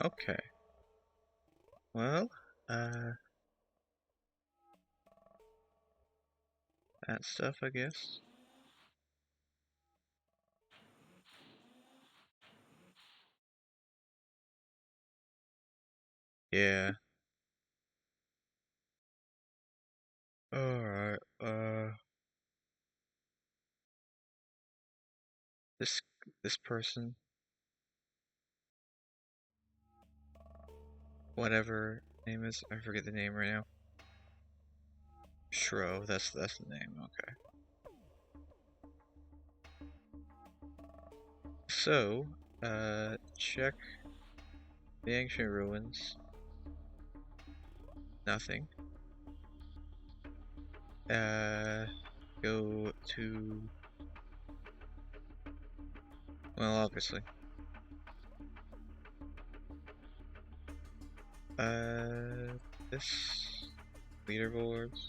Okay. Well, that stuff, I guess. Yeah. Alright, this this person, whatever name is, I forget the name right now. Shro, that's the name, okay. So, check the ancient ruins. Nothing. Go to, well, obviously. This leaderboards.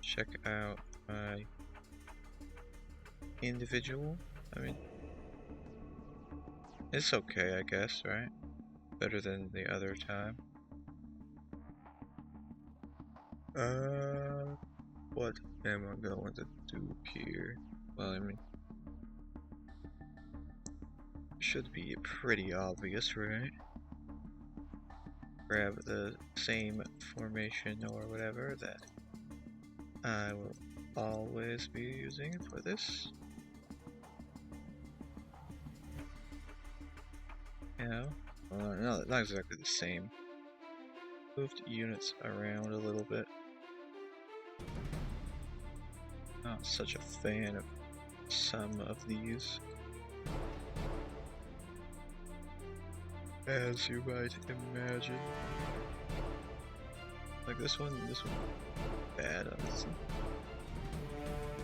Check out my individual. I mean, it's okay, I guess, right? Better than the other time. What am I going to do here? Well, I mean, should be pretty obvious, right? Grab the same formation or whatever that I will always be using for this. You know? Well, no, not exactly the same. Moved units around a little bit. Not such a fan of some of these, as you might imagine. Like this one bad, honestly.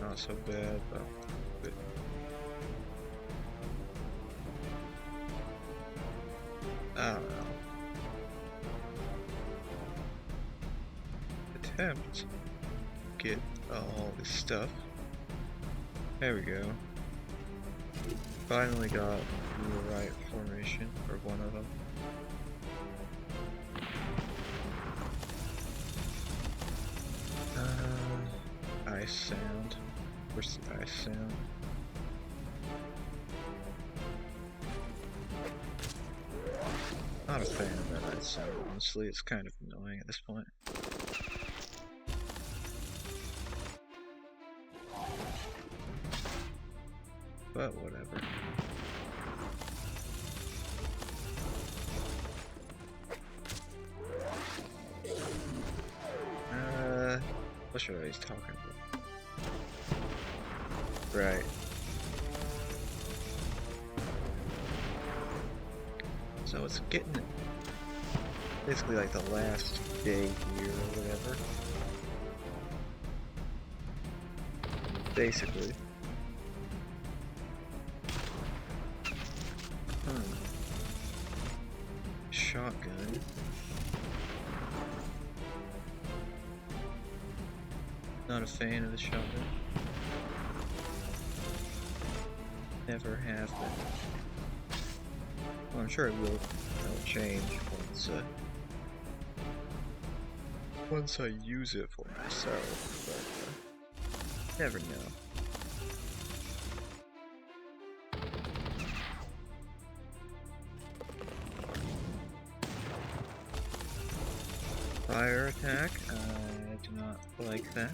Not so bad, but good. I don't know. Attempt to get all this stuff. There we go. Finally got the right formation for one of them. Ice sound. Where's the ice sound? Not a fan of that ice sound, honestly. It's kind of annoying at this point. But whatever. What should I be talking about? Right. So it's getting basically like the last day here or whatever. Basically. Shotgun. Not a fan of the shotgun. Never have been. Well, I'm sure it will change once I use it for myself, but never know. Fire attack, I do not like that.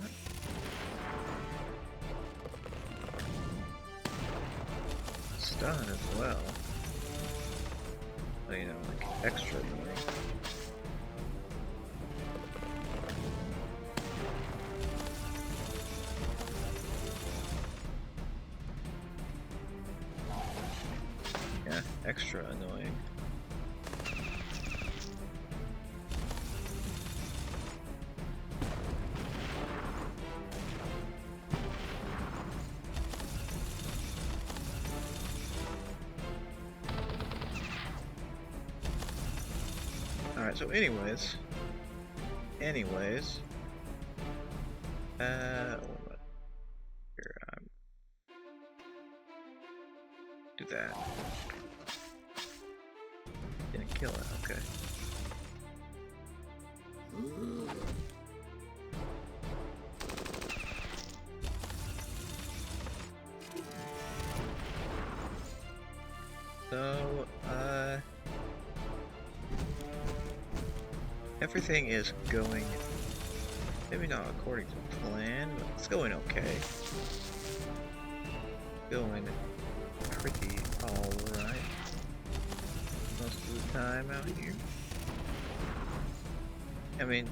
Stun as well. So, you know, like extra annoying. Yeah, extra annoying. Alright, so anyways, what here, do that. Didn't kill it, okay. So, everything is going, maybe not according to plan, but it's going okay. Going pretty alright most of the time out here. I mean,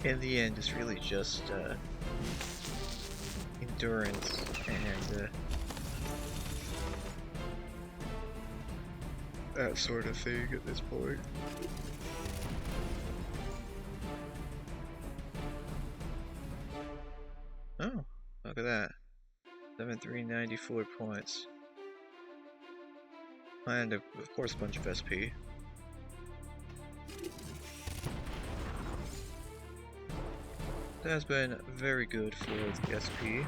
in the end, it's really just endurance and that sort of thing at this point. Oh, look at that. 7,394 points. And of course a bunch of SP. That has been very good for the SP.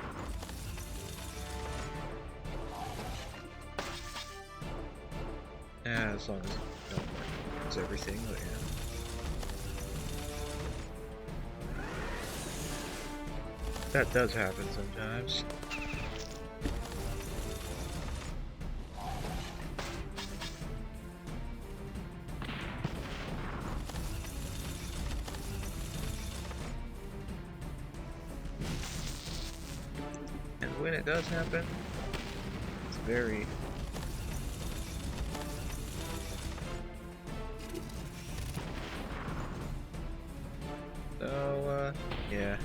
As long as you don't lose everything, but yeah. That does happen sometimes. And when it does happen, it's very yeah.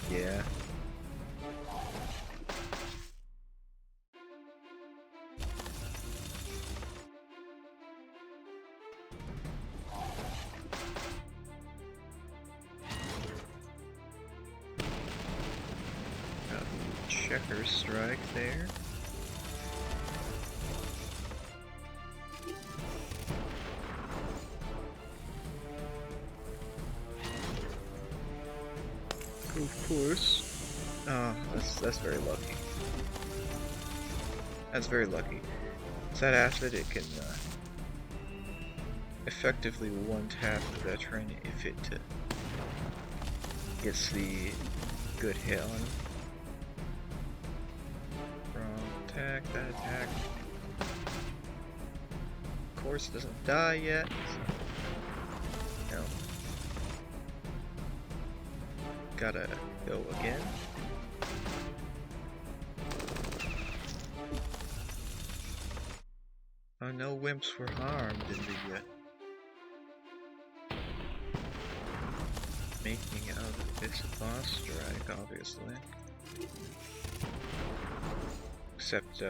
Yeah. Checker strike there. Of course. Oh, that's very lucky. That's very lucky. It's that acid, it can effectively one-tap the veteran if it gets the good hit on him. Attack, that attack. Of course, it doesn't die yet. So, no. Gotta go again. Oh, no wimps were harmed in the making of this boss strike, obviously. Except,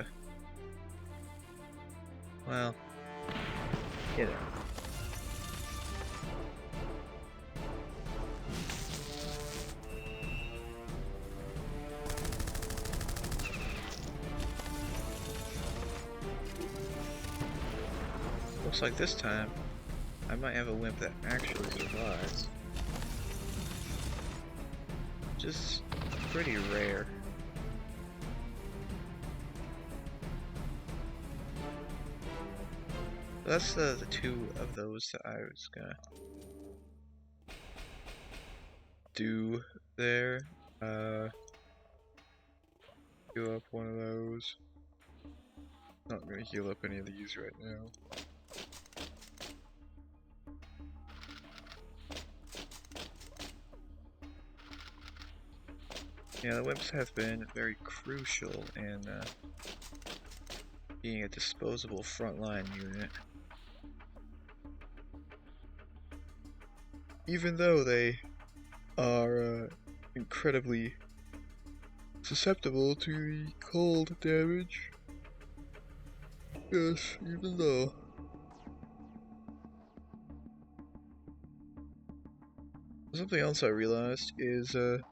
well, you know. Looks like this time, I might have a wimp that actually survives. Which is pretty rare. That's the two of those that I was gonna do there. Heal up one of those. Not gonna heal up any of these right now. Yeah, the wimps have been very crucial in being a disposable frontline unit. Even though they are incredibly susceptible to the cold damage. Yes, even though. Something else I realized is doing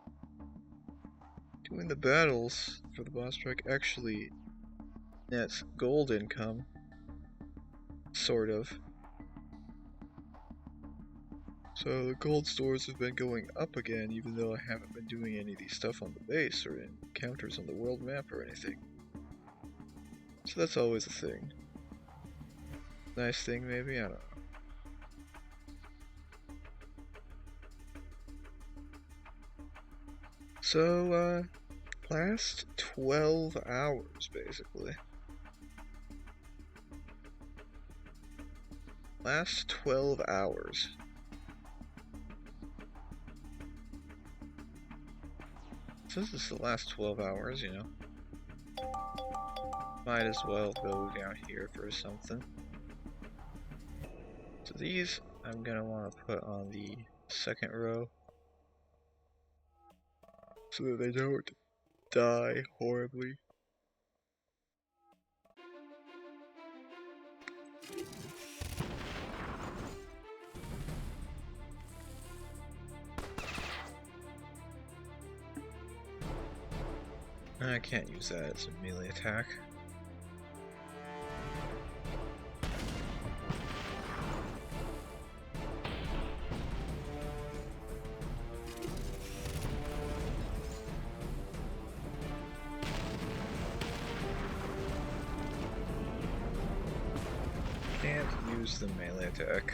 the battles for the boss strike actually nets gold income. Sort of. So the gold stores have been going up again, even though I haven't been doing any of these stuff on the base or in encounters on the world map or anything. So that's always a thing. Nice thing, maybe? I don't know. So, last 12 hours, basically. Last 12 hours. So this is the last 12 hours, you know. Might as well go down here for something. So these I'm gonna want to put on the second row so that they don't die horribly. I can't use that as a melee attack. Can't use the melee attack.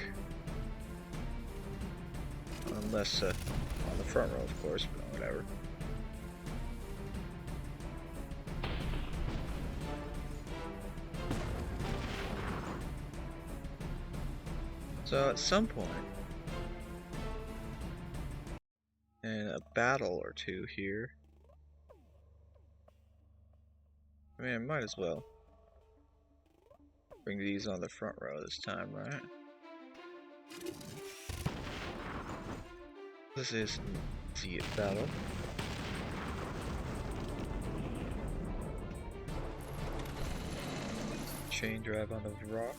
Unless, on the front row, of course, but whatever. So at some point, in a battle or two here, I mean, I might as well bring these on the front row this time, right? This is the battle. Chain drive on the rock.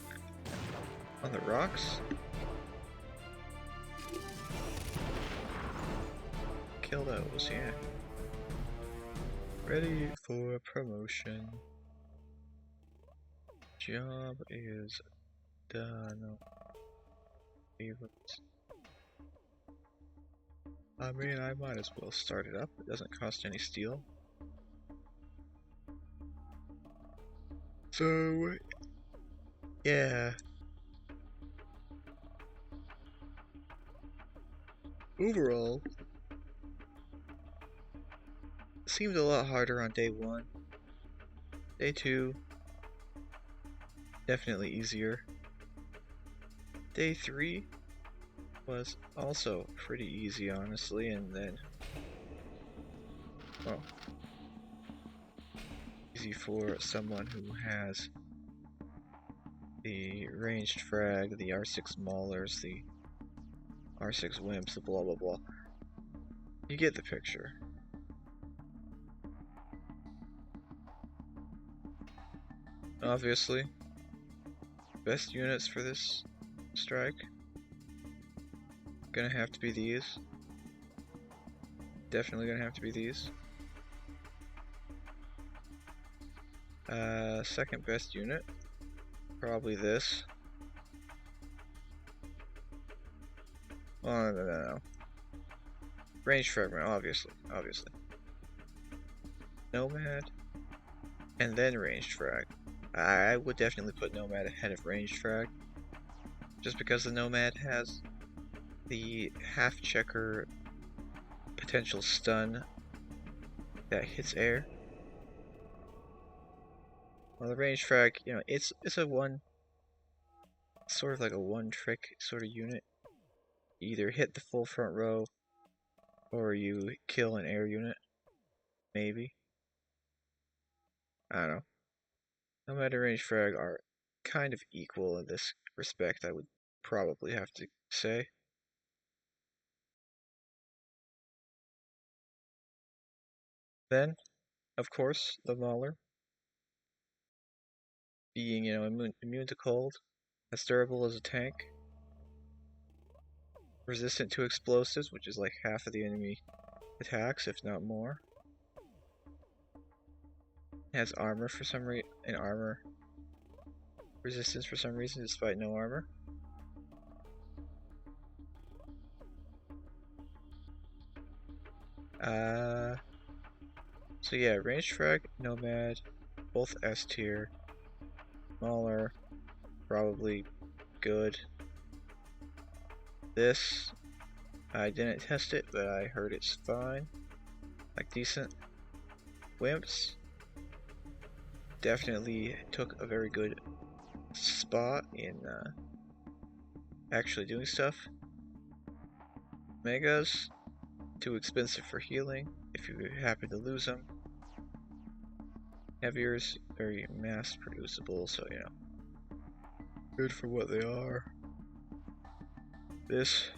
On the rocks? Kill those, yeah. Ready for promotion. Job is done. Favorites. I mean, I might as well start it up. It doesn't cost any steel. So, yeah. Overall, it seemed a lot harder on day 1. Day 2, definitely easier. Day 3 was also pretty easy, honestly, and then, well, easy for someone who has the ranged frag, the R6 maulers, the R6 wimps, the blah blah blah. You get the picture. Obviously, best units for this strike gonna have to be these. Definitely gonna have to be these. Second best unit, probably this. Oh, no. Range fragment, obviously. Nomad, and then ranged frag. I would definitely put Nomad ahead of ranged frag, just because the Nomad has the half checker potential stun that hits air. Well, the ranged frag, you know, it's a one, sort of like a one trick sort of unit. You either hit the full front row, or you kill an air unit, maybe. I don't know. Nomad and ranged frag are kind of equal in this respect, I would probably have to say. Then, of course, the Mauler. Being, you know, immune to cold, as durable as a tank, resistant to explosives, which is like half of the enemy attacks, if not more. It has armor for some reason, and armor resistance for some reason, despite no armor. So yeah, ranged frag, Nomad, both S tier. smaller, probably good. This, I didn't test it, but I heard it's fine, like decent. Wimps definitely took a very good spot in actually doing stuff. Megas, too expensive for healing if you happen to lose them. Heaviers, very mass producible, so you know, good for what they are. This,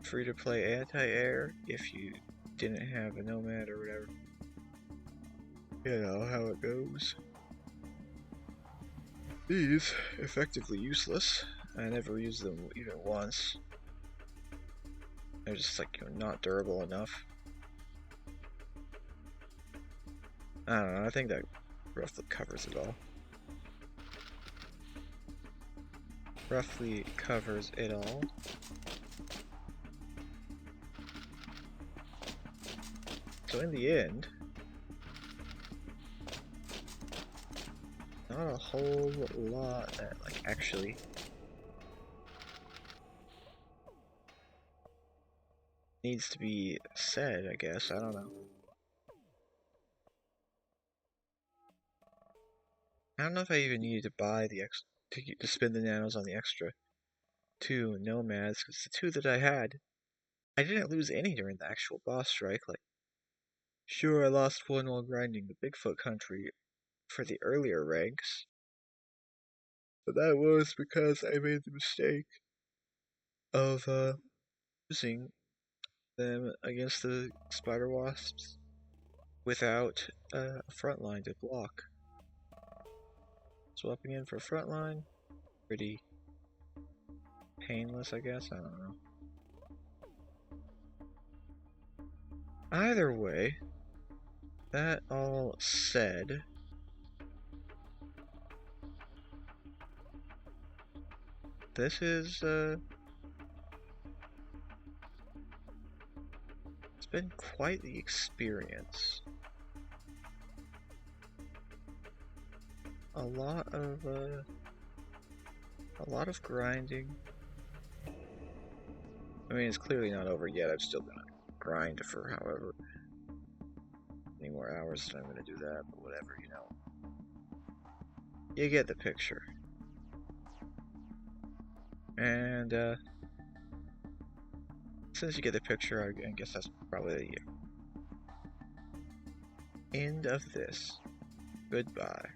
free to play anti-air if you didn't have a Nomad or whatever. You know how it goes. These, effectively useless. I never used them even once. They're just like, you know, not durable enough. I don't know, I think that roughly covers it all. Roughly covers it all. So in the end, not a whole lot that like actually needs to be said, I guess. I don't know. I don't know if I even needed to buy the to spend the nanos on the extra 2 Nomads, because the 2 that I had, I didn't lose any during the actual boss strike. Like, sure, I lost 1 while grinding the Bigfoot country for the earlier ranks, but that was because I made the mistake of using them against the spider wasps without a front line to block. Swapping in for front line, pretty painless, I guess. I don't know. Either way, that all said, this is it's been quite the experience. A lot of grinding. I mean, it's clearly not over yet. I'm still gonna grind for however many more hours that I'm gonna do that, but whatever, you know. You get the picture. And since you get the picture, I guess that's probably the end of this. Goodbye.